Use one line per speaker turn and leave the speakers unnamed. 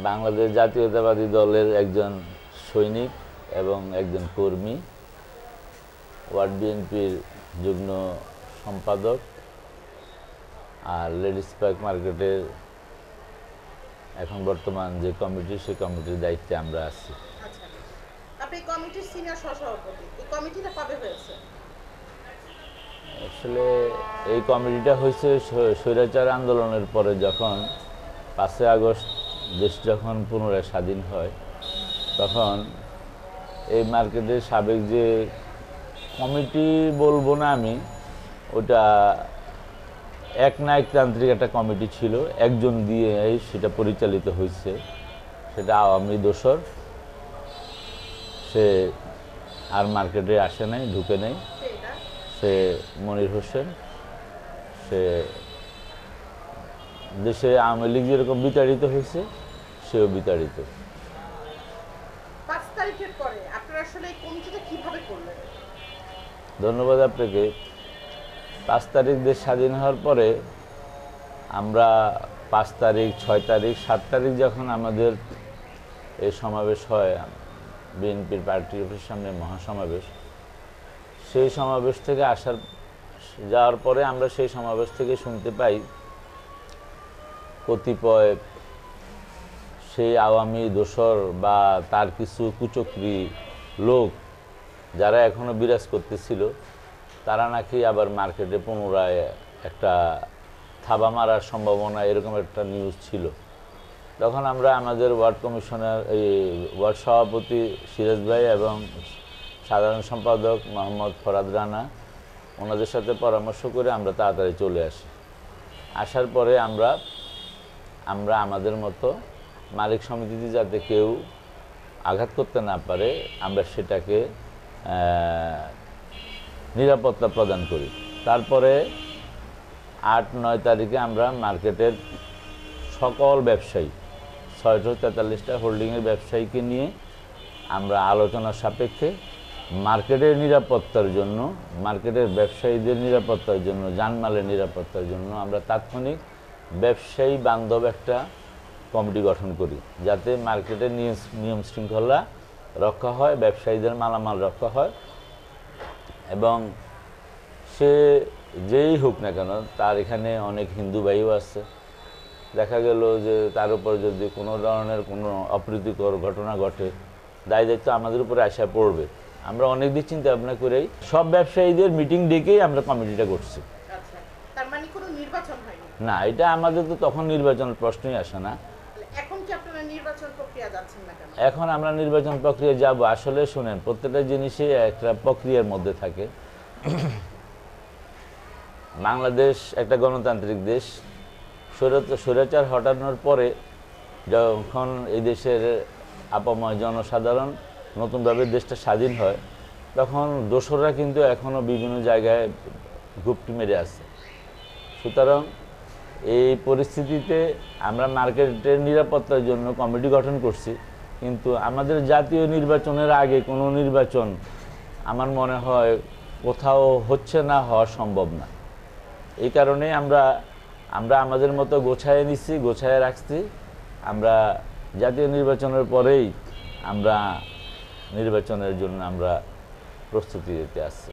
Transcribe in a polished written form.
বাংলাদেশ জাতীয়তাবাদী দলের একজন সৈনিক এবং একজন কর্মী, ওয়ার্ড বিএনপির যুগ্ম সম্পাদক, আর লেডিস পার্ক মার্কেটের এখন বর্তমান যে কমিটি, সেই কমিটির দায়িত্বে আমরা আছি।
আচ্ছা, আপনি কমিটির সিনিয়র সহসভাপতি। এই কমিটিটা কবে হয়েছে?
আসলে এই কমিটিটা হয়েছে স্বৈরাচার আন্দোলনের পরে, যখন 5ই আগস্ট দেশ যখন পুনরায় স্বাধীন হয়, তখন এই মার্কেটের সাবেক যে কমিটি বলবো না আমি, ওটা একনায়কতান্ত্রিক একটা কমিটি ছিল, একজন দিয়ে সেটা পরিচালিত হয়েছে। সেটা আওয়ামী দোসর, সে আর মার্কেটে আসে নাই, ঢুকে নেই। সে মনির হোসেন, সে দেশে আওয়ামী লীগ যেরকম বিতাড়িত হয়েছে, সেও বিতাড়িত।
5 তারিখের পরে আপনারা আসলে এই কমিটিটা কিভাবে করলেন?
ধন্যবাদ আপনাকে। 5 তারিখ দেশ স্বাধীন হওয়ার পরে আমরা 5 তারিখ, 6 তারিখ, 7 তারিখ যখন আমাদের এই সমাবেশ হয়, বিএনপির পার্টি অফিসের সামনে মহাসমাবেশ, সেই সমাবেশ থেকে যাওয়ার পরে আমরা সেই সমাবেশ থেকে শুনতে পাই কতিপয় সেই আওয়ামী দোসর বা তার কিছু কুচক্রী লোক যারা এখনো বিরাজ করতেছিল, তারা নাকি আবার মার্কেটে পুনরায় একটা থাবা মারার সম্ভাবনা, এরকম একটা নিউজ ছিল। তখন আমরা আমাদের ওয়ার্ড কমিশনার, এই ওয়ার্ড সভাপতি সিরাজ ভাই এবং সাধারণ সম্পাদক মোহাম্মদ ফরাদ রানা, ওনাদের সাথে পরামর্শ করে আমরা তাড়াতাড়ি চলে আসি। আসার পরে আমরা আমাদের মতো মালিক সমিতিতে যাতে কেউ আঘাত করতে না পারে, আমরা সেটাকে নিরাপত্তা প্রদান করি। তারপরে 8-9 তারিখে আমরা মার্কেটের সকল ব্যবসায়ী, 643টা হোল্ডিংয়ের ব্যবসায়ীকে নিয়ে আমরা আলোচনা সাপেক্ষে মার্কেটের নিরাপত্তার জন্য, মার্কেটের ব্যবসায়ীদের নিরাপত্তার জন্য, জানমালের নিরাপত্তার জন্য আমরা তাৎক্ষণিক ব্যবসায়ী বান্ধব একটা কমিটি গঠন করি, যাতে মার্কেটের নিয়ম শৃঙ্খলা রক্ষা হয়, ব্যবসায়ীদের মালামাল রক্ষা হয়। এবং সে যেই হোক না কেন, তার এখানে অনেক হিন্দু ভাইও আছে। দেখা গেল যে তার উপর যদি কোনো ধরনের কোনো অপ্রীতিকর ঘটনা ঘটে, দায় দায়িত্ব আমাদের উপরে আসা পড়বে। আমরা অনেক দিক চিন্তা ভাবনা করেই সব ব্যবসায়ীদের মিটিং ডেকেই আমরা কমিটিটা করছি।
আচ্ছা, তার মানে কোনো নির্বাচন হয়নি?
না, এটা আমাদের তো তখন নির্বাচনের প্রশ্নই আসে না।
এখন কি আপনারা নির্বাচন প্রক্রিয়া যাচ্ছেন না কেন?
এখন আমরা নির্বাচন প্রক্রিয়া যাব। আসলে শুনেন, প্রত্যেকটা জিনিসই একটা প্রক্রিয়ার মধ্যে থাকে। বাংলাদেশ একটা গণতান্ত্রিক দেশ। স্বৈরাচার হটানোর পরে যখন এই দেশের আপাময় জনসাধারণ নতুনভাবে দেশটা স্বাধীন হয়, তখন দোসররা কিন্তু এখনও বিভিন্ন জায়গায় গুপ্তি মেরে আছে। সুতরাং এই পরিস্থিতিতে আমরা মার্কেটের নিরাপত্তার জন্য কমিটি গঠন করছি, কিন্তু আমাদের জাতীয় নির্বাচনের আগে কোনো নির্বাচন আমার মনে হয় কোথাও হচ্ছে না, হওয়া সম্ভব না। এই কারণে আমরা আমাদের মতো গোছায় রাখছি। আমরা জাতীয় নির্বাচনের পরেই আমরা নির্বাচনের জন্য আমরা প্রস্তুতি নিতে আসছি।